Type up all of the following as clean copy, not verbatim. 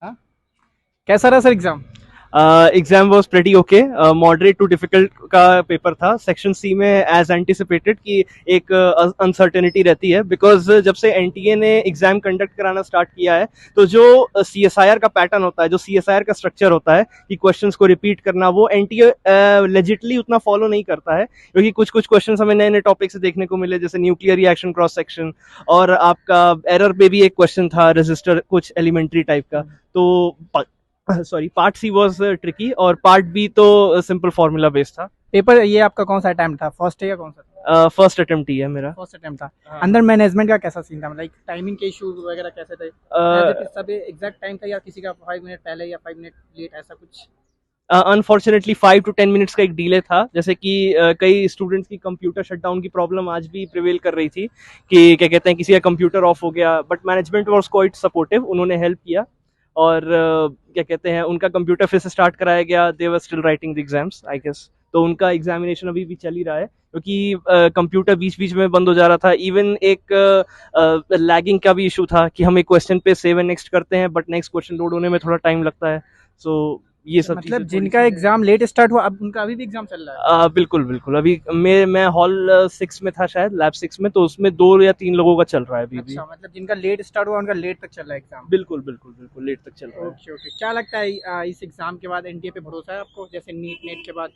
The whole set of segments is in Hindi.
हाँ, कैसा रहा sir exam? Exam was pretty okay, moderate to difficult का पेपर था। सेक्शन सी में एज एंटिसिपेटेड कि एक अनसर्टेनिटी रहती है, बिकॉज जब से एनटीए ने एग्जाम कंडक्ट कराना स्टार्ट किया है तो जो सीएसआईआर का पैटर्न होता है, जो सीएसआईआर का स्ट्रक्चर होता है कि क्वेश्चंस को रिपीट करना, वो एनटीए लेजिटली उतना फॉलो नहीं करता है, क्योंकि कुछ कुछ क्वेश्चंस हमें नए नए टॉपिक से देखने को मिले, जैसे न्यूक्लियर रिएक्शन क्रॉस सेक्शन, और आपका एरर पे भी एक क्वेश्चन था रजिस्टर कुछ एलिमेंट्री टाइप का। तो sorry, part she was tricky और पार्ट बी तो सिंपल फार्मूला बेस्ड था। पेपर ये आपका कौन सा अटेम्प्ट था, फर्स्ट है या कौन सा? फर्स्ट अटेम्प्ट ही है मेरा। फर्स्ट अटेम्प्ट था। हाँ। अंदर मैनेजमेंट का कैसा सीन था, मतलब टाइमिंग के इश्यूज वगैरह कैसे थे? सब एग्जैक्ट टाइम था या किसी का 5 मिनट पहले या 5 मिनट लेट, ऐसा कुछ? अनफॉर्चुनेटली 5 to 10 मिनट्स का एक डिले था, जैसे कि कई स्टूडेंट्स की कंप्यूटर शटडाउन की प्रॉब्लम आज भी प्रिवेल कर रही थी कि क्या कहते हैं किसी का कंप्यूटर ऑफ हो गया, but management was quite supportive, उन्होंने हेल्प किया और क्या कहते हैं उनका कंप्यूटर फिर से स्टार्ट कराया गया। They were still writing the exams I guess, तो उनका एग्जामिनेशन अभी भी चल ही रहा है, क्योंकि कंप्यूटर बीच बीच में बंद हो जा रहा था। इवन एक लैगिंग का भी इशू था कि हम एक क्वेश्चन पे सेव एंड नेक्स्ट करते हैं, बट नेक्स्ट क्वेश्चन लोड होने में थोड़ा टाइम लगता है। सो ये सब मतलब चीजें थोड़ी जिनका सी। एग्जाम लेट स्टार्ट हुआ अब उनका अभी भी एग्जाम चल रहा है? बिल्कुल बिल्कुल, अभी मैं हॉल 6 में था, शायद लैब 6 में, तो उसमें 2 या 3 लोगों का चल रहा है अभी भी। अच्छा, मतलब जिनका लेट स्टार्ट हुआ उनका लेट तक चल रहा है एग्जाम? बिल्कुल बिल्कुल बिल्कुल, लेट तक चल रहा है। ओके ओके, क्या लगता है इस एग्जाम के बाद एनडीए पे भरोसा है आपको, जैसे नीट नेट के बाद?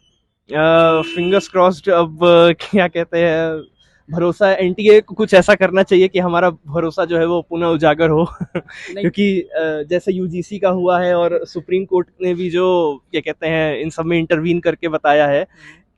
Fingers crossed. अब क्या कहते हैं, भरोसा एनटीए को कुछ ऐसा करना चाहिए कि हमारा भरोसा जो है वो पुनः उजागर हो नहीं। क्योंकि जैसे यूजीसी का हुआ है और सुप्रीम कोर्ट ने भी जो क्या कहते हैं इन सब में इंटरवीन करके बताया है,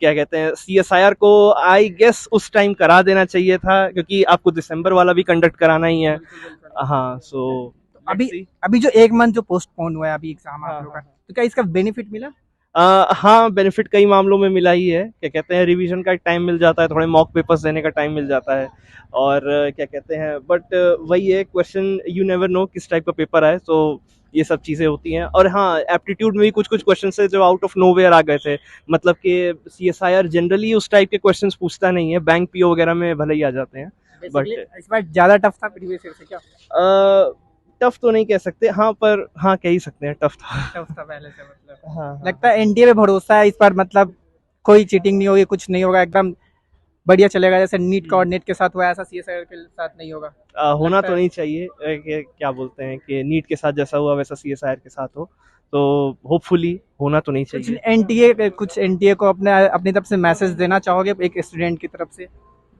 क्या कहते हैं सीएसआईआर को आई गेस उस टाइम करा देना चाहिए था, क्योंकि आपको दिसंबर वाला भी कंडक्ट कराना ही है। बिल्कुल बिल्कुल। हाँ, सो अभी अभी जो एक मंथ जो पोस्टपोन हुआ है अभी एग्जाम आप हाँ लोग का, हाँ तो क्या इसका बेनिफिट मिला? हाँ, बेनिफिट कई मामलों में मिला ही है। क्या कहते हैं रिवीजन का टाइम मिल जाता है, थोड़े मॉक पेपर्स देने का टाइम मिल जाता है, और क्या कहते हैं बट वही है, क्वेश्चन यू नेवर नो किस टाइप का पेपर है, तो ये सब चीज़ें होती हैं। और हाँ, एप्टीट्यूड में भी कुछ कुछ क्वेश्चन है जो आउट ऑफ नोवेयर आ गए थे, मतलब कि सीएसआईआर जनरली उस टाइप के क्वेश्चंस पूछता नहीं है, बैंक पीओ वगैरह में भले ही आ जाते हैं, बेसिकली बट इस बार ज्यादा टफ था प्रीवियस ईयर से क्या? टफ तो नहीं कह सकते, हाँ, पर हाँ कह ही सकते हैं टफ था। टफ था पहले से, मतलब हाँ हाँ। लगता है एनडीए पे भरोसा है इस बार, मतलब कोई चीटिंग नहीं होगी, कुछ नहीं होगा, एकदम बढ़िया चलेगा, जैसे नीट का और नेट के साथ हुआ ऐसा सीएसआईआर के साथ नहीं होगा? होना लगता तो है नहीं चाहिए क्या बोलते हैं कि नीट के साथ जैसा हुआ वैसा सीएसआईआर के साथ हो, तो होपफुली होना तो नहीं कुछ चाहिए। एनटीए को अपने अपनी तरफ से मैसेज देना चाहोगे एक स्टूडेंट की तरफ से?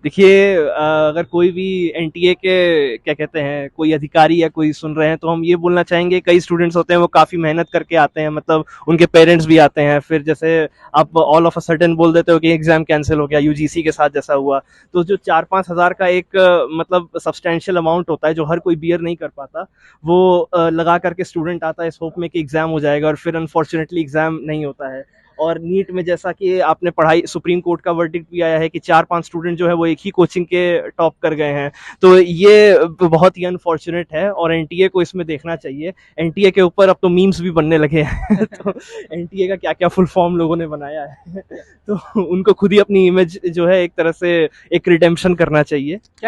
देखिए, अगर कोई भी एनटीए के क्या कहते हैं कोई अधिकारी या कोई सुन रहे हैं, तो हम ये बोलना चाहेंगे, कई स्टूडेंट्स होते हैं वो काफ़ी मेहनत करके आते हैं, मतलब उनके पेरेंट्स भी आते हैं, फिर जैसे आप ऑल ऑफ अ सडन बोल देते हो कि एग्जाम कैंसिल हो गया यूजीसी के साथ जैसा हुआ, तो जो 4-5 हज़ार का एक मतलब सब्सटेंशियल अमाउंट होता है जो हर कोई बियर नहीं कर पाता, वो लगा करके स्टूडेंट आता है इस होप में कि एग्जाम हो जाएगा, और फिर अनफॉर्चुनेटली एग्जाम नहीं होता है। और नीट में जैसा कि आपने पढ़ाई, सुप्रीम कोर्ट का वर्डिक्ट भी आया है कि 4-5 स्टूडेंट जो है वो एक ही कोचिंग के टॉप कर गए हैं, तो ये बहुत ही अनफॉर्चुनेट है और एनटीए को इसमें देखना चाहिए। एनटीए के ऊपर अब तो मीम्स भी बनने लगे हैं तो एनटीए का क्या क्या फुल फॉर्म लोगों ने बनाया है तो उनको खुद ही अपनी इमेज जो है एक तरह से एक रिडेम्पशन करना चाहिए।